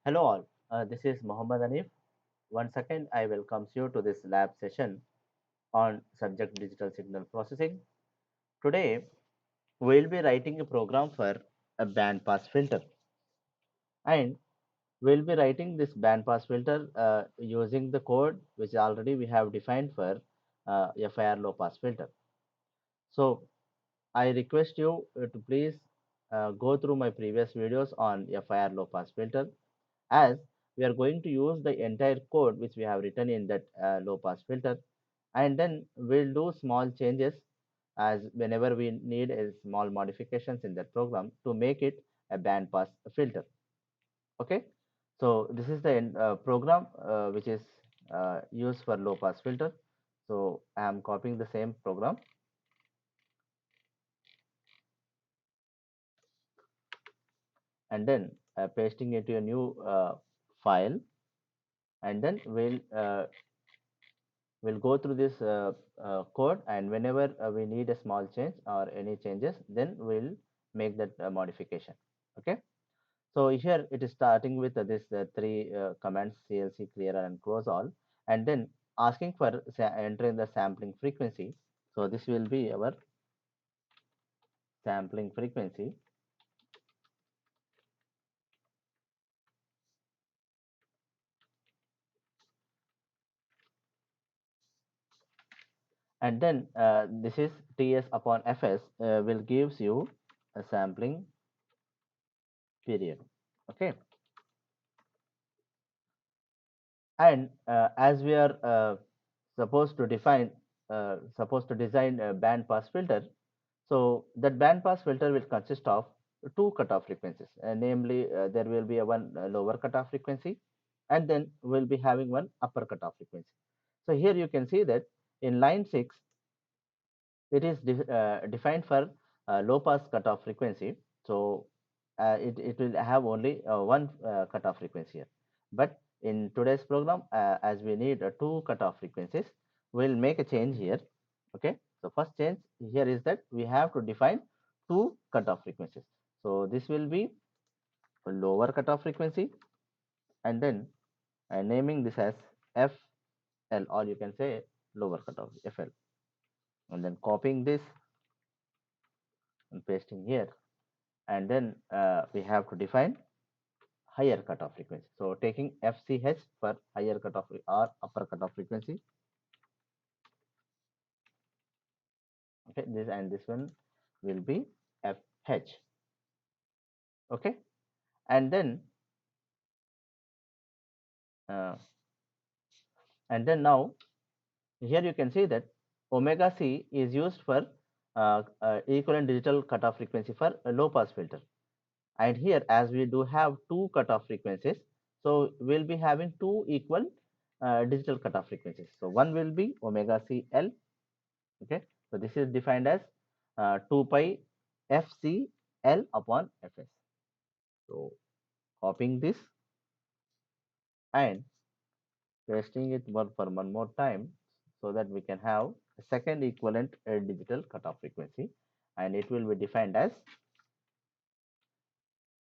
Hello all, this is Mohammad Anif. Once again, I welcome you to this lab session on subject digital signal processing. Today, we'll be writing a program for a band pass filter, and we'll be writing this band pass filter using the code which already we have defined for FIR low pass filter. So I request you to please go through my previous videos on FIR low pass filter, as we are going to use the entire code which we have written in that low pass filter, and then we'll do small changes as whenever we need a small modifications in that program to make it a band pass filter. Okay, so this is the program which is used for low pass filter. So I am copying the same program and then pasting it to a new file, and then we'll go through this code, and whenever we need a small change or any changes, then we'll make that modification. Okay, so here it is starting with this three commands: clc, clear, and close all, and then asking for entering the sampling frequency. So this will be our sampling frequency, and then this is ts upon fs will gives you a sampling period. Okay, and as we are supposed to design a band pass filter, so that band pass filter will consist of two cutoff frequencies, namely there will be a one lower cutoff frequency, and then we'll be having one upper cutoff frequency. So here you can see that in line 6 it is defined for low pass cutoff frequency. So it will have only one cutoff frequency here. But in today's program, as we need two cutoff frequencies, we'll make a change here. Okay. So first change here is that we have to define two cutoff frequencies. So this will be a lower cutoff frequency, and then naming this as FL, or you can say lower cutoff FL, and then copying this and pasting here, and then we have to define higher cutoff frequency. So taking FCH for higher cutoff or upper cutoff frequency. Okay, this and this one will be FH. Okay, and then uh, now here you can see that omega c is used for equivalent digital cutoff frequency for a low pass filter. And here, as we do have two cutoff frequencies, so we'll be having two equal digital cutoff frequencies. So one will be omega c L. Okay, so this is defined as 2 pi fc L upon fs. So copying this and pasting it for one more time, so that we can have a second equivalent digital cutoff frequency, and it will be defined as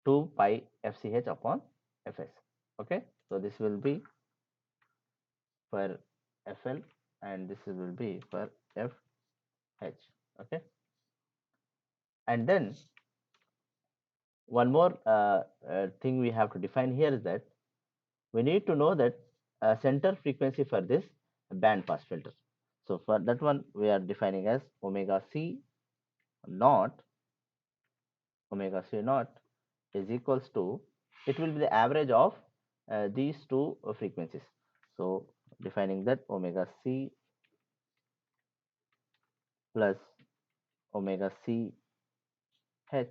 2 pi fch upon fs. Okay, so this will be for fl, and this will be for fh. Okay, and then one more thing we have to define here is that we need to know that center frequency for this band pass filter. So for that one, we are defining as omega c naught, omega c naught is equals to, it will be the average of these two frequencies. So defining that omega c plus omega c h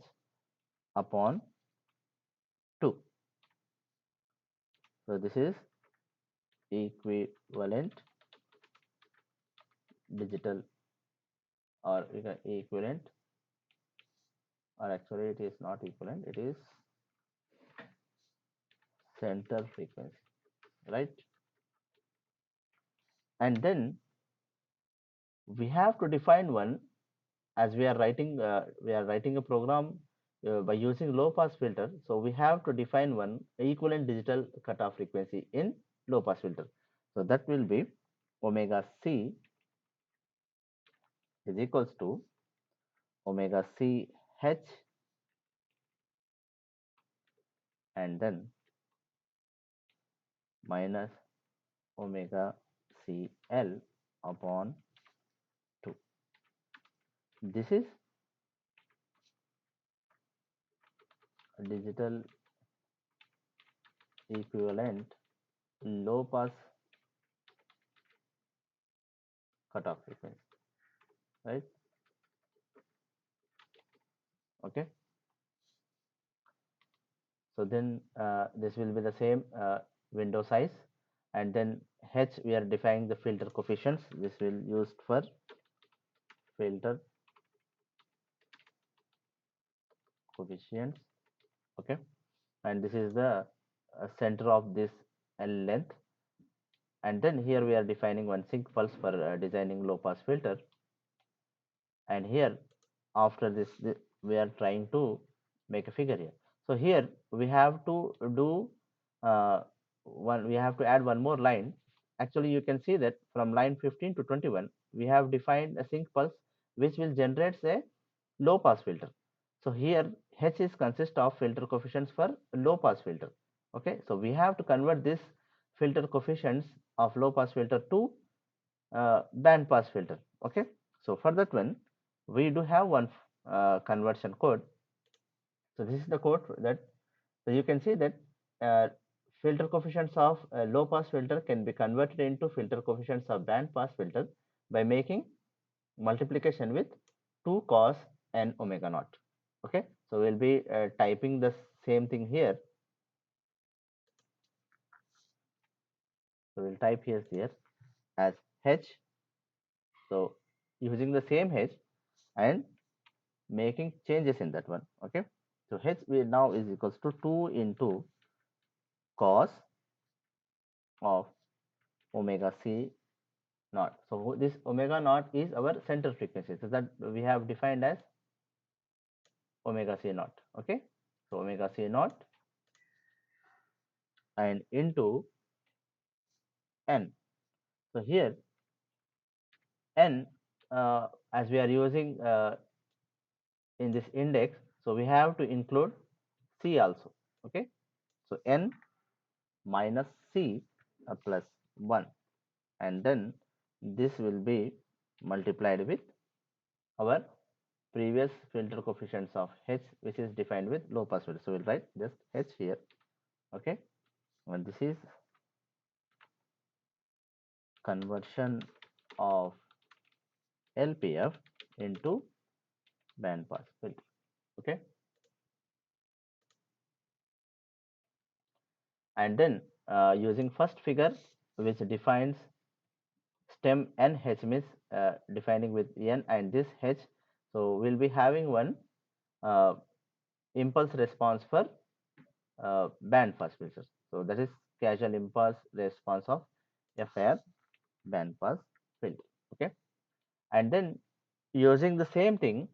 upon 2. So this is equivalent digital, or equivalent, or actually it is not equivalent, it is center frequency, right? And then we have to define one, as we are writing a program by using low pass filter, so we have to define one equivalent digital cutoff frequency in low pass filter. So that will be omega c is equals to omega c h and then minus omega c l upon 2. This is digital equivalent low pass cutoff frequency, right? Okay. So then this will be the same window size, and then h we are defining the filter coefficients. This will used for filter coefficients. Okay, and this is the center of this L length, and then here we are defining one sinc pulse for designing low pass filter, and here after this, we are trying to make a figure here. So here we have to do we have to add one more line. Actually you can see that from line 15 to 21 we have defined a sinc pulse which will generate a low pass filter. So here h is consist of filter coefficients for low pass filter. Okay, so we have to convert this filter coefficients of low pass filter to band pass filter. Okay, so for that one we do have one conversion code. So this is the code that, so you can see that uh, filter coefficients of low pass filter can be converted into filter coefficients of band pass filter by making multiplication with 2 cos n omega naught. Okay, so we'll be typing the same thing here. So we'll type here as h. So using the same h and making changes in that one. Okay, so h we now is equals to 2 into cos of omega c naught. So this omega naught is our center frequency, so that we have defined as omega c naught. Okay, so omega c naught and into n. So here n, as we are using in this index, so we have to include c also. Okay, so n minus c plus 1, and then this will be multiplied with our previous filter coefficients of h, which is defined with low pass filter. So we'll write just h here. Okay, and this is conversion of LPF into band pass filter. Okay, and then using first figure which defines stem n h, means defining with n and this h, so we'll be having one uh, impulse response for band pass filters. So that is casual impulse response of FIR band pass filter. Okay, and then using the same thing,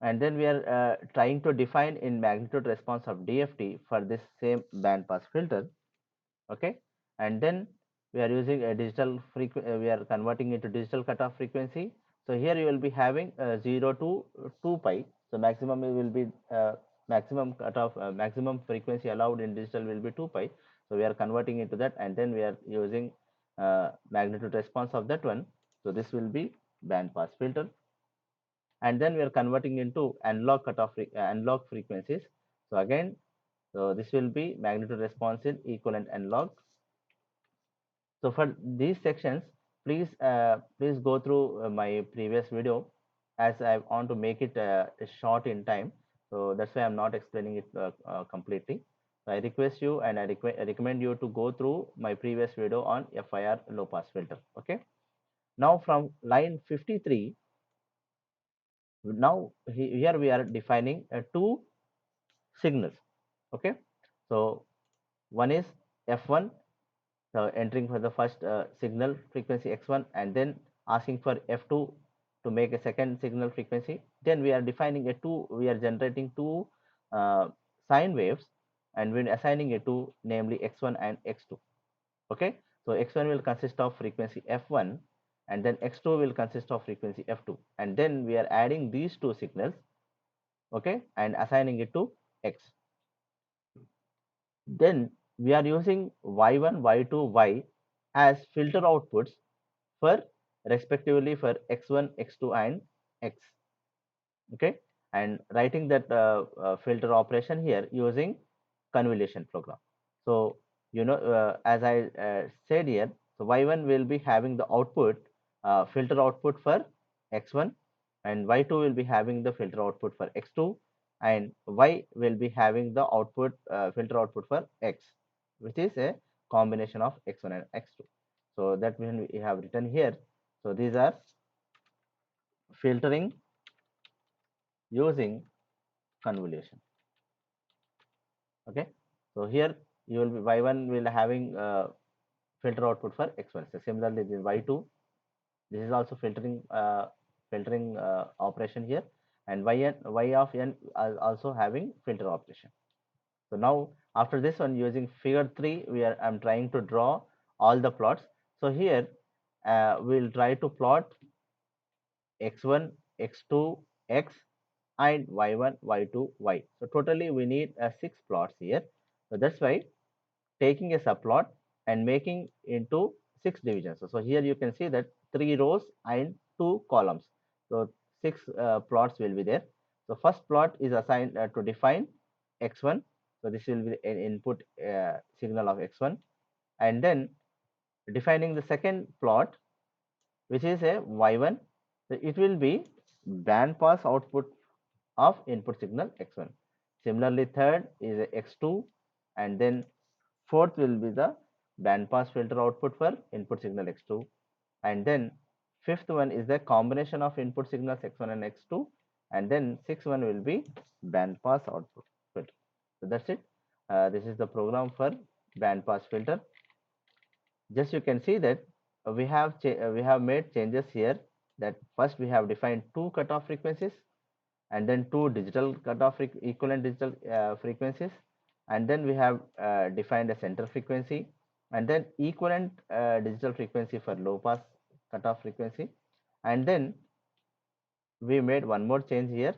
and then we are trying to define in magnitude response of DFT for this same band pass filter. Okay, and then we are using a digital we are converting into digital cutoff frequency. So here you will be having 0 to 2 pi. So maximum will be maximum cutoff maximum frequency allowed in digital will be 2 pi. So we are converting into that, and then we are using magnitude response of that one. So this will be band pass filter, and then we are converting into analog cutoff analog frequencies. So again, so this will be magnitude response in equivalent analog. So for these sections, please go through my previous video, as I want to make it short in time. So that's why I'm not explaining it completely. So I request you and I recommend you to go through my previous video on FIR low pass filter. Okay. Now from line 53, now here we are defining two signals. Okay. So one is F1, so entering for the first signal frequency x1, and then asking for f2 to make a second signal frequency. Then we are defining a two, we are generating two uh, sine waves, and we're assigning it to namely x1 and x2. Okay, so x1 will consist of frequency f1, and then x2 will consist of frequency f2, and then we are adding these two signals, okay, and assigning it to x. Then we are using y1, y2, y as filter outputs for respectively for x1, x2, and x. Okay, and writing that filter operation here using convolution program. So as I said here, so y1 will be having the output filter output for x1, and y2 will be having the filter output for x2, and y will be having the output filter output for x, which is a combination of x1 and x2. So that when we have written here, so these are filtering using convolution. Okay, so here you will be y1 will having filter output for x1. So similarly, this y2, this is also filtering operation here, and y of n are also having filter operation. So now after this one, using figure 3, I'm trying to draw all the plots. So here we'll try to plot x1, x2, x, and y1, y2, y. So totally we need 6 plots here. So that's why taking a subplot and making into 6 divisions. So here you can see that 3 rows and 2 columns. So 6 plots will be there. So first plot is assigned to define x1. So this will be an input signal of x1, and then defining the second plot, which is a y1. So it will be band pass output of input signal x1. Similarly, third is a x2, and then fourth will be the band pass filter output for input signal x2, and then fifth one is the combination of input signals x1 and x2, and then sixth one will be band pass output filter. So that's it. This is the program for band pass filter. Just you can see that we have made changes here. That first we have defined two cutoff frequencies, and then two digital cutoff equivalent digital frequencies, and then we have defined a center frequency, and then equivalent digital frequency for low pass cutoff frequency, and then we made one more change here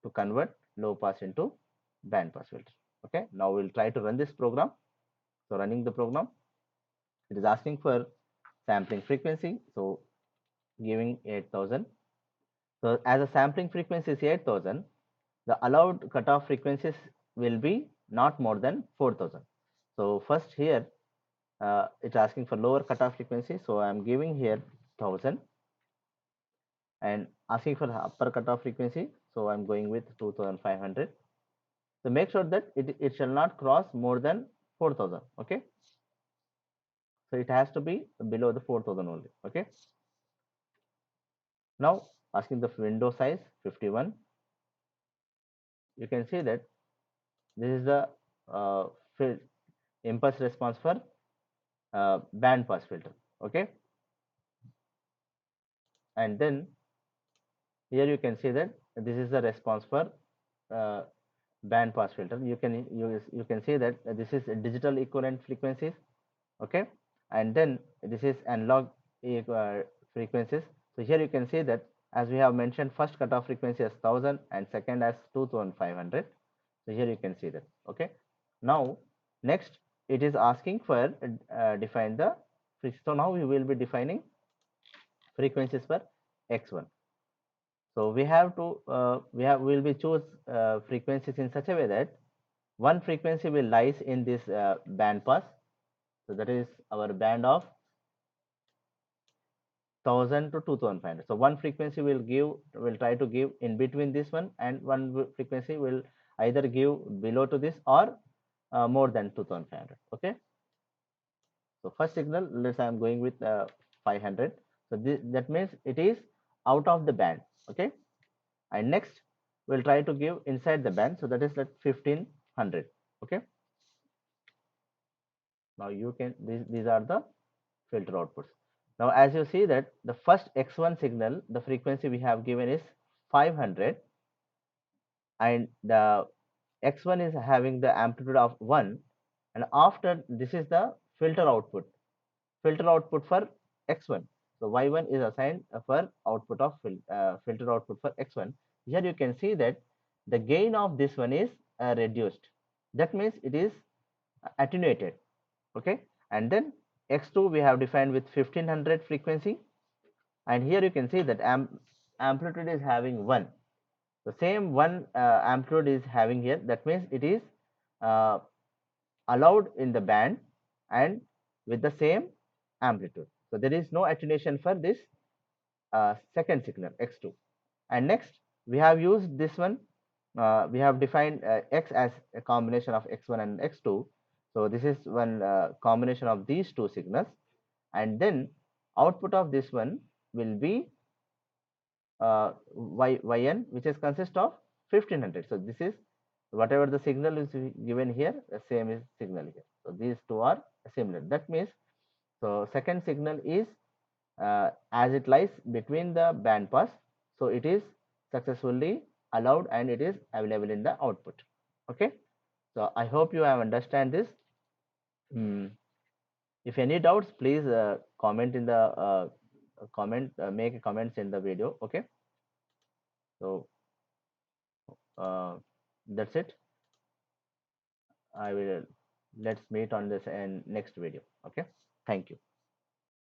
to convert low pass into band pass filter. Okay, now we'll try to run this program. So running the program, it is asking for sampling frequency, so giving 8000. So as a sampling frequency is 8000, the allowed cutoff frequencies will be not more than 4000. So first here it's asking for lower cutoff frequency, so I'm giving here 1000, and asking for upper cutoff frequency, so I'm going with 2500. So make sure that it shall not cross more than 4000. Okay, so it has to be below the 4000 only. Okay, now asking the window size 51. You can see that this is the uh, impulse response for band pass filter. Okay, and then here you can see that this is the response for uh, band pass filter. You can see that this is digital equivalent frequencies. Okay, and then this is analog frequencies. So here you can see that as we have mentioned, first cutoff frequency as 1000 and second as 2500. So here you can see that. Okay, now next it is asking for define the so now we will be defining frequencies for x1. So we have to will be choose frequencies in such a way that one frequency will lies in this band pass. So that is our band of 1000 to 2500. So one frequency will try to give in between this one, and one frequency will either give below to this or more than 2500. Okay, so first signal, let's say I'm going with 500. So that means it is out of the band. Okay, and next we'll try to give inside the band, so that is at 1500. Okay, now you can these are the filter outputs. Now as you see that the first x1 signal, the frequency we have given is 500, and the x1 is having the amplitude of 1, and after this is the filter output for x1. So y1 is assigned for output of filter output for x1. Here you can see that the gain of this one is reduced. That means it is attenuated. Okay, and then x2 we have defined with 1500 frequency, and here you can see that amplitude is having 1. The same one amplitude is having here. That means it is uh, allowed in the band and with the same amplitude. So there is no attenuation for this second signal x2. And next we have used this one. We have defined x as a combination of x1 and x2. So this is one combination of these two signals, and then output of this one will be yn, which is consist of 1500. So this is whatever the signal is given here, the same is signal here. So these two are similar. That means so second signal is as it lies between the band pass, so it is successfully allowed and it is available in the output. Okay, so I hope you have understand this. If any doubts, please comment in the make comments in the video. Okay, so uh, that's it. I will let's meet on this in next video. Okay, thank you.